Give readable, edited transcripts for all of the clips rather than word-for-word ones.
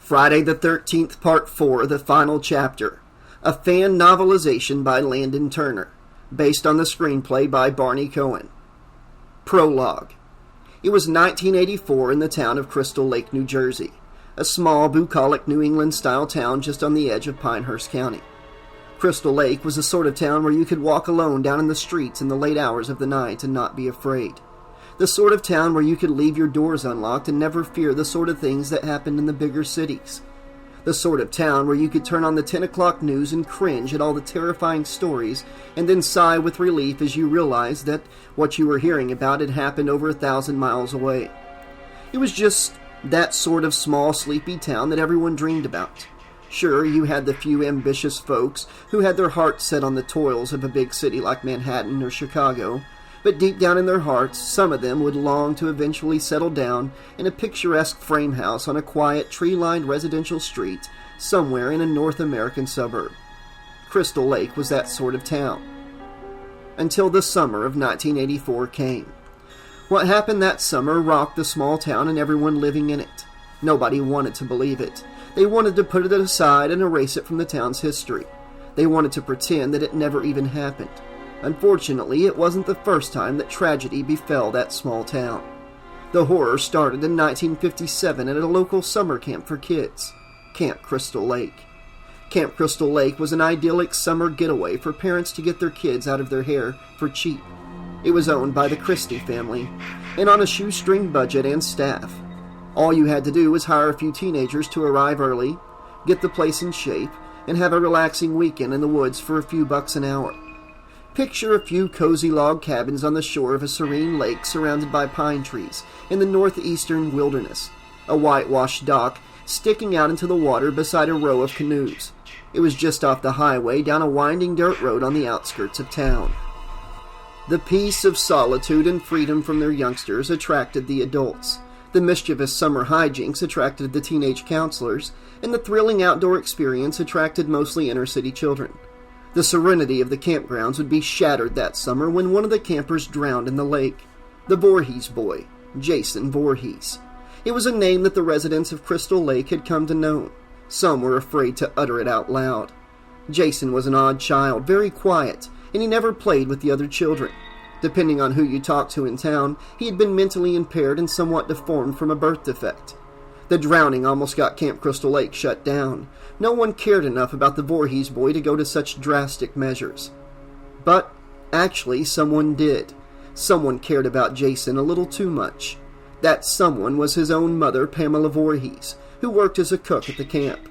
Friday the 13th, Part 4, the final chapter. A fan novelization by Landon Turner, based on the screenplay by Barney Cohen. Prologue. It was 1984 in the town of Crystal Lake, New Jersey, a small, bucolic New England-style town just on the edge of Pinehurst County. Crystal Lake was the sort of town where you could walk alone down in the streets in the late hours of the night and not be afraid. The sort of town where you could leave your doors unlocked and never fear the sort of things that happened in the bigger cities. The sort of town where you could turn on the 10 o'clock news and cringe at all the terrifying stories and then sigh with relief as you realized that what you were hearing about had happened over 1,000 miles away. It was just that sort of small, sleepy town that everyone dreamed about. Sure, you had the few ambitious folks who had their hearts set on the toils of a big city like Manhattan or Chicago, but deep down in their hearts, some of them would long to eventually settle down in a picturesque frame house on a quiet, tree-lined residential street somewhere in a North American suburb. Crystal Lake was that sort of town. Until the summer of 1984 came. What happened that summer rocked the small town and everyone living in it. Nobody wanted to believe it. They wanted to put it aside and erase it from the town's history. They wanted to pretend that it never even happened. Unfortunately, it wasn't the first time that tragedy befell that small town. The horror started in 1957 at a local summer camp for kids, Camp Crystal Lake. Camp Crystal Lake was an idyllic summer getaway for parents to get their kids out of their hair for cheap. It was owned by the Christie family, and on a shoestring budget and staff. All you had to do was hire a few teenagers to arrive early, get the place in shape, and have a relaxing weekend in the woods for a few bucks an hour. Picture a few cozy log cabins on the shore of a serene lake surrounded by pine trees in the northeastern wilderness, a whitewashed dock sticking out into the water beside a row of canoes. It was just off the highway down a winding dirt road on the outskirts of town. The peace of solitude and freedom from their youngsters attracted the adults. The mischievous summer hijinks attracted the teenage counselors, and the thrilling outdoor experience attracted mostly inner-city children. The serenity of the campgrounds would be shattered that summer when one of the campers drowned in the lake. The Voorhees boy, Jason Voorhees. It was a name that the residents of Crystal Lake had come to know. Some were afraid to utter it out loud. Jason was an odd child, very quiet, and he never played with the other children. Depending on who you talked to in town, he had been mentally impaired and somewhat deformed from a birth defect. The drowning almost got Camp Crystal Lake shut down. No one cared enough about the Voorhees boy to go to such drastic measures. But, actually, someone did. Someone cared about Jason a little too much. That someone was his own mother, Pamela Voorhees, who worked as a cook at the camp.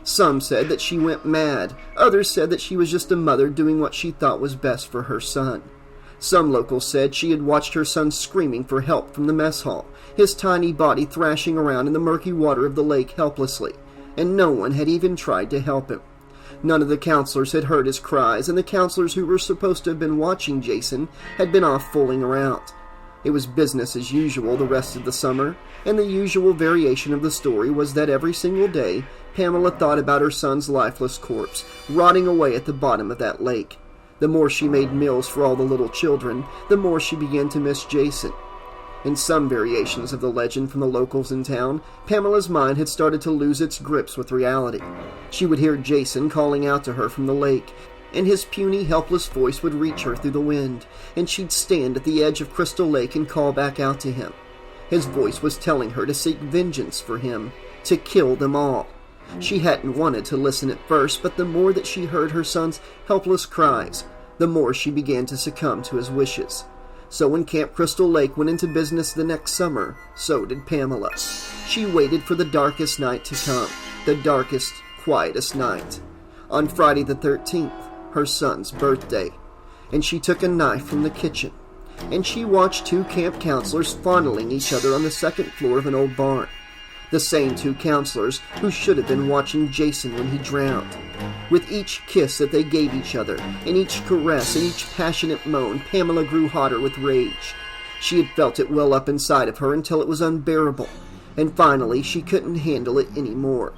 Some said that she went mad. Others said that she was just a mother doing what she thought was best for her son. Some locals said she had watched her son screaming for help from the mess hall, his tiny body thrashing around in the murky water of the lake helplessly, and no one had even tried to help him. None of the counselors had heard his cries, and the counselors who were supposed to have been watching Jason had been off fooling around. It was business as usual the rest of the summer, and the usual variation of the story was that every single day Pamela thought about her son's lifeless corpse, rotting away at the bottom of that lake. The more she made meals for all the little children, the more she began to miss Jason. In some variations of the legend from the locals in town, Pamela's mind had started to lose its grips with reality. She would hear Jason calling out to her from the lake, and his puny, helpless voice would reach her through the wind, and she'd stand at the edge of Crystal Lake and call back out to him. His voice was telling her to seek vengeance for him, to kill them all. She hadn't wanted to listen at first, but the more that she heard her son's helpless cries, the more she began to succumb to his wishes. So when Camp Crystal Lake went into business the next summer, so did Pamela. She waited for the darkest night to come, the darkest, quietest night. On Friday the 13th, her son's birthday, and she took a knife from the kitchen, and she watched two camp counselors fondling each other on the second floor of an old barn. The same two counselors who should have been watching Jason when he drowned. With each kiss that they gave each other, and each caress and each passionate moan, Pamela grew hotter with rage. She had felt it well up inside of her until it was unbearable, and finally she couldn't handle it anymore.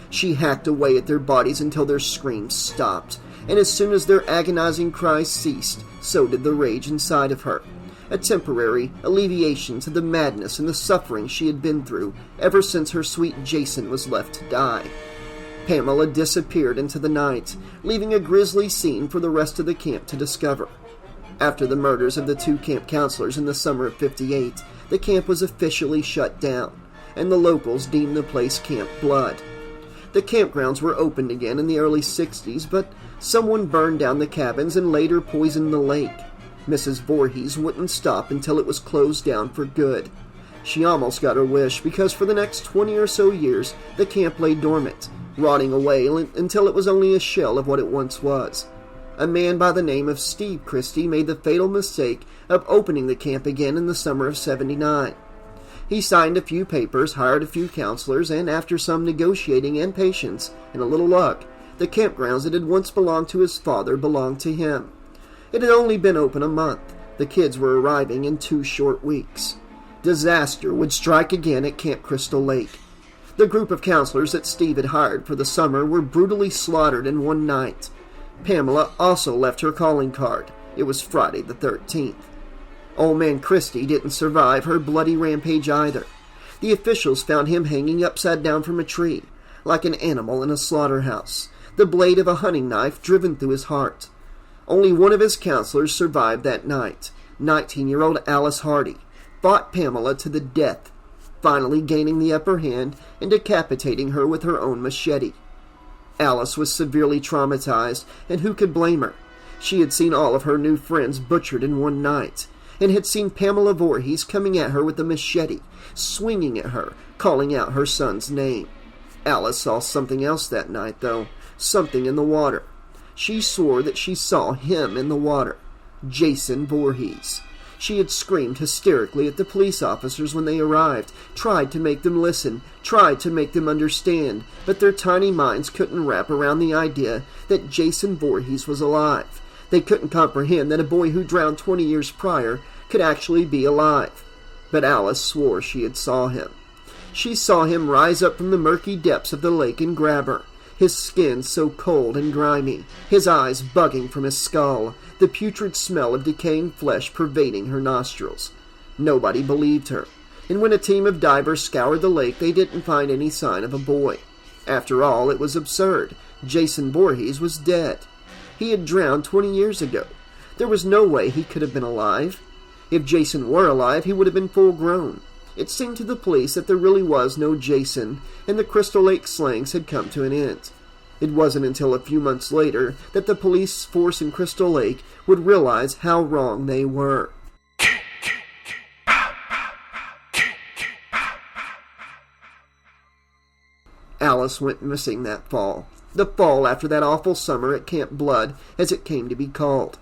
She hacked away at their bodies until their screams stopped, and as soon as their agonizing cries ceased, so did the rage inside of her. a temporary alleviation to the madness and the suffering she had been through ever since her sweet Jason was left to die. Pamela disappeared into the night, leaving a grisly scene for the rest of the camp to discover. After the murders of the 2 camp counselors in the summer of '58, the camp was officially shut down, and the locals deemed the place Camp Blood. The campgrounds were opened again in the early '60s, but someone burned down the cabins and later poisoned the lake. Mrs. Voorhees wouldn't stop until it was closed down for good. She almost got her wish, because for the next 20 or so years, the camp lay dormant, rotting away until it was only a shell of what it once was. A man by the name of Steve Christie made the fatal mistake of opening the camp again in the summer of '79. He signed a few papers, hired a few counselors, and after some negotiating and patience and a little luck, the campgrounds that had once belonged to his father belonged to him. It had only been open a month. The kids were arriving in 2 short weeks. Disaster would strike again at Camp Crystal Lake. The group of counselors that Steve had hired for the summer were brutally slaughtered in one night. Pamela also left her calling card. It was Friday the 13th. Old man Christie didn't survive her bloody rampage either. The officials found him hanging upside down from a tree, like an animal in a slaughterhouse, the blade of a hunting knife driven through his heart. Only one of his counselors survived that night. 19-year-old Alice Hardy fought Pamela to the death, finally gaining the upper hand and decapitating her with her own machete. Alice was severely traumatized, and who could blame her? She had seen all of her new friends butchered in one night, and had seen Pamela Voorhees coming at her with a machete, swinging at her, calling out her son's name. Alice saw something else that night, though, something in the water. She swore that she saw him in the water, Jason Voorhees. She had screamed hysterically at the police officers when they arrived, tried to make them listen, tried to make them understand, but their tiny minds couldn't wrap around the idea that Jason Voorhees was alive. They couldn't comprehend that a boy who drowned 20 years prior could actually be alive. But Alice swore she had saw him. She saw him rise up from the murky depths of the lake and grab her, his skin so cold and grimy, his eyes bugging from his skull, the putrid smell of decaying flesh pervading her nostrils. Nobody believed her, and when a team of divers scoured the lake, they didn't find any sign of a boy. After all, it was absurd. Jason Voorhees was dead. He had drowned 20 years ago. There was no way he could have been alive. If Jason were alive, he would have been full grown. It seemed to the police that there really was no Jason, and the Crystal Lake slayings had come to an end. It wasn't until a few months later that the police force in Crystal Lake would realize how wrong they were. Alice went missing that fall. The fall after that awful summer at Camp Blood, as it came to be called.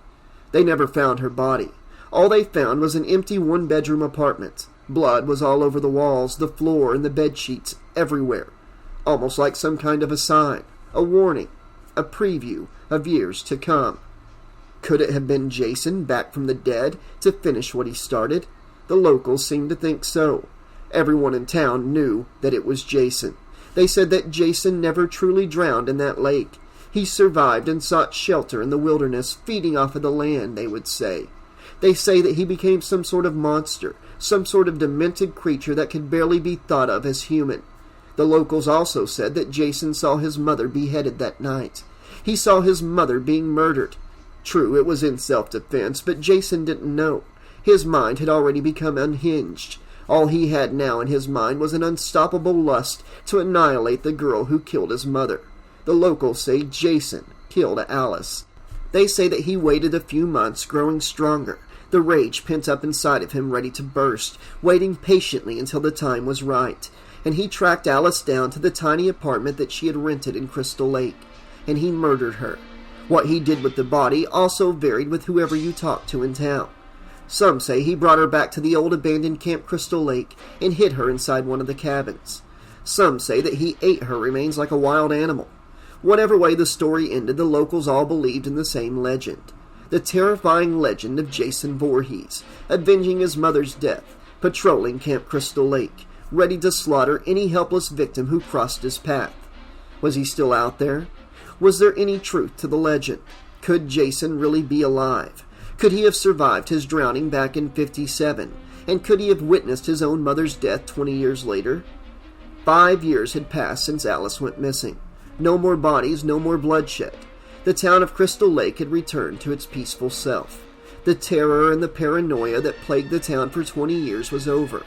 They never found her body. All they found was an empty one-bedroom apartment. Blood was all over the walls, the floor, and the bedsheets, everywhere. Almost like some kind of a sign, a warning, a preview of years to come. Could it have been Jason back from the dead to finish what he started? The locals seemed to think so. Everyone in town knew that it was Jason. They said that Jason never truly drowned in that lake. He survived and sought shelter in the wilderness, feeding off of the land, they would say. They say that he became some sort of monster, some sort of demented creature that could barely be thought of as human. The locals also said that Jason saw his mother beheaded that night. He saw his mother being murdered. True, it was in self-defense, but Jason didn't know. His mind had already become unhinged. All he had now in his mind was an unstoppable lust to annihilate the girl who killed his mother. The locals say Jason killed Alice. They say that he waited a few months, growing stronger, the rage pent up inside of him ready to burst, waiting patiently until the time was right. And he tracked Alice down to the tiny apartment that she had rented in Crystal Lake, and he murdered her. What he did with the body also varied with whoever you talked to in town. Some say he brought her back to the old abandoned Camp Crystal Lake and hid her inside one of the cabins. Some say that he ate her remains like a wild animal. Whatever way the story ended, the locals all believed in the same legend. The terrifying legend of Jason Voorhees, avenging his mother's death, patrolling Camp Crystal Lake, ready to slaughter any helpless victim who crossed his path. Was he still out there? Was there any truth to the legend? Could Jason really be alive? Could he have survived his drowning back in 57? And could he have witnessed his own mother's death 20 years later? 5 years had passed since Alice went missing. No more bodies, no more bloodshed. The town of Crystal Lake had returned to its peaceful self. The terror and the paranoia that plagued the town for 20 years was over.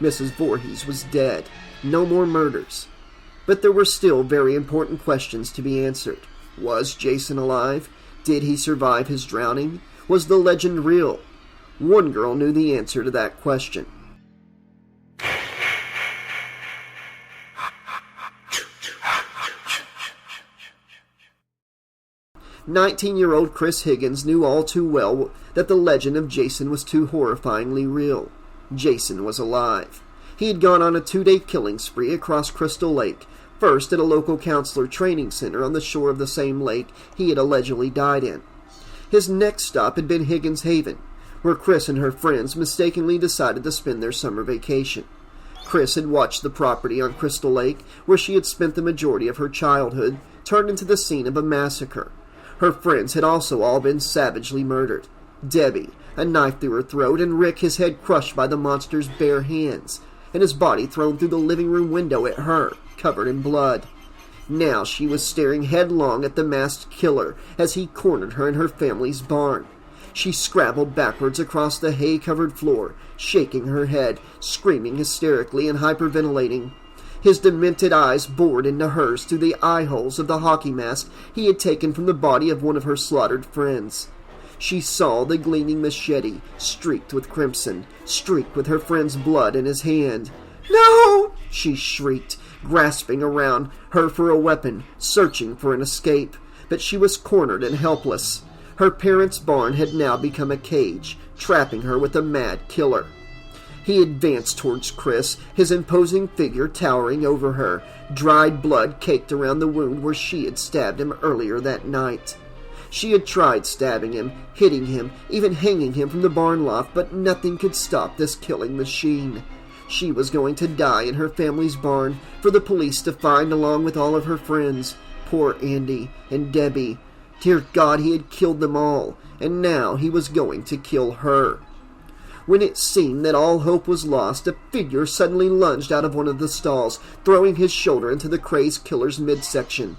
Mrs. Voorhees was dead. No more murders. But there were still very important questions to be answered. Was Jason alive? Did he survive his drowning? Was the legend real? One girl knew the answer to that question. "19-year-old Chris Higgins knew all too well that the legend of Jason was too horrifyingly real. Jason was alive. He had gone on a 2-day killing spree across Crystal Lake, first at a local counselor training center on the shore of the same lake he had allegedly died in. His next stop had been Higgins Haven, where Chris and her friends mistakenly decided to spend their summer vacation. Chris had watched the property on Crystal Lake, where she had spent the majority of her childhood, turn into the scene of a massacre. Her friends had also all been savagely murdered. Debbie, a knife through her throat, and Rick, his head crushed by the monster's bare hands, and his body thrown through the living room window at her, covered in blood. Now she was staring headlong at the masked killer as he cornered her in her family's barn. She scrabbled backwards across the hay-covered floor, shaking her head, screaming hysterically and hyperventilating. His demented eyes bored into hers through the eye-holes of the hockey mask he had taken from the body of one of her slaughtered friends. She saw the gleaming machete, streaked with crimson, streaked with her friend's blood in his hand. "No!" she shrieked, grasping around her for a weapon, searching for an escape. But she was cornered and helpless. Her parents' barn had now become a cage, trapping her with a mad killer. He advanced towards Chris, his imposing figure towering over her, dried blood caked around the wound where she had stabbed him earlier that night. She had tried stabbing him, hitting him, even hanging him from the barn loft, but nothing could stop this killing machine. She was going to die in her family's barn for the police to find along with all of her friends. Poor Andy and Debbie. Dear God, he had killed them all, and now he was going to kill her. When it seemed that all hope was lost, a figure suddenly lunged out of one of the stalls, throwing his shoulder into the crazed killer's midsection.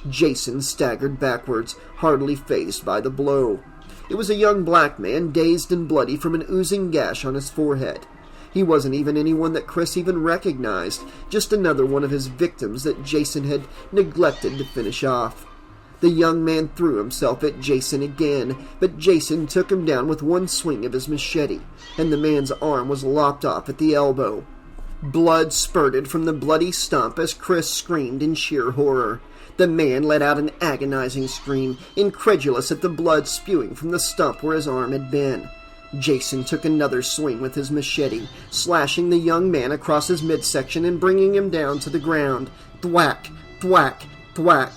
Jason staggered backwards, hardly fazed by the blow. It was a young black man, dazed and bloody from an oozing gash on his forehead. He wasn't even anyone that Chris even recognized, just another one of his victims that Jason had neglected to finish off. The young man threw himself at Jason again, but Jason took him down with one swing of his machete, and the man's arm was lopped off at the elbow. Blood spurted from the bloody stump as Chris screamed in sheer horror. The man let out an agonizing scream, incredulous at the blood spewing from the stump where his arm had been. Jason took another swing with his machete, slashing the young man across his midsection and bringing him down to the ground. Thwack, thwack, thwack.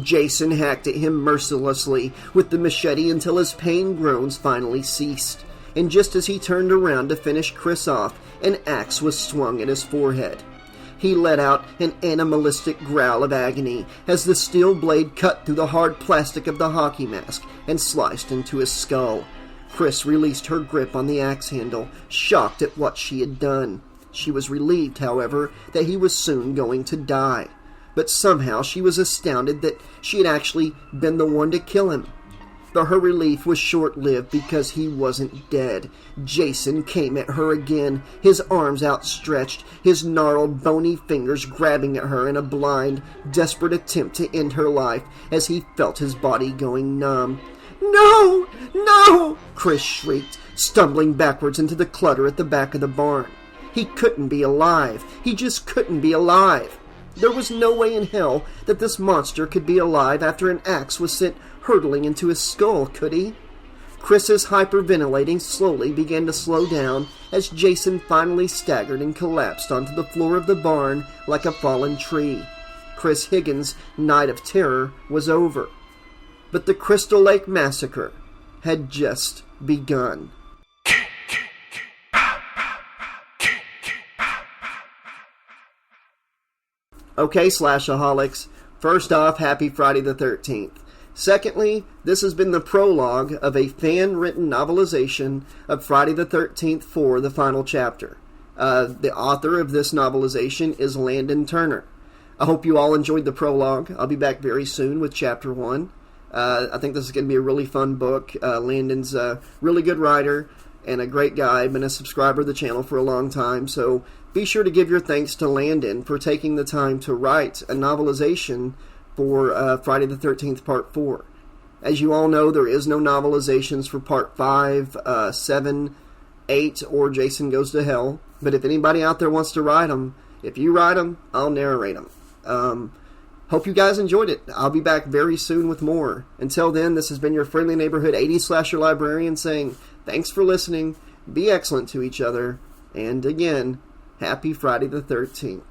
Jason hacked at him mercilessly with the machete until his pain groans finally ceased. And just as he turned around to finish Chris off, an axe was swung at his forehead. He let out an animalistic growl of agony as the steel blade cut through the hard plastic of the hockey mask and sliced into his skull. Chris released her grip on the axe handle, shocked at what she had done. She was relieved, however, that he was soon going to die. But somehow she was astounded that she had actually been the one to kill him. But her relief was short-lived because he wasn't dead. Jason came at her again, his arms outstretched, his gnarled, bony fingers grabbing at her in a blind, desperate attempt to end her life as he felt his body going numb. "No! No!" Chris shrieked, stumbling backwards into the clutter at the back of the barn. He couldn't be alive. He just couldn't be alive. There was no way in hell that this monster could be alive after an axe was sent hurtling into his skull, could he? Chris's hyperventilating slowly began to slow down as Jason finally staggered and collapsed onto the floor of the barn like a fallen tree. Chris Higgins' night of terror was over. But the Crystal Lake Massacre had just begun. Okay, Slashaholics, first off, happy Friday the 13th. Secondly, this has been the prologue of a fan-written novelization of Friday the 13th for the final chapter. The author of this novelization is Landon Turner. I hope you all enjoyed the prologue. I'll be back very soon with Chapter 1. I think this is going to be a really fun book. Landon's a really good writer and a great guy. I've been a subscriber of the channel for a long time, so be sure to give your thanks to Landon for taking the time to write a novelization for Friday the 13th Part 4. As you all know, there is no novelizations for Part 5, 7, 8, or Jason Goes to Hell. But if anybody out there wants to write them, if you write them, I'll narrate them. Hope you guys enjoyed it. I'll be back very soon with more. Until then, this has been your friendly neighborhood 80s slasher librarian saying thanks for listening, be excellent to each other, and again, happy Friday the 13th.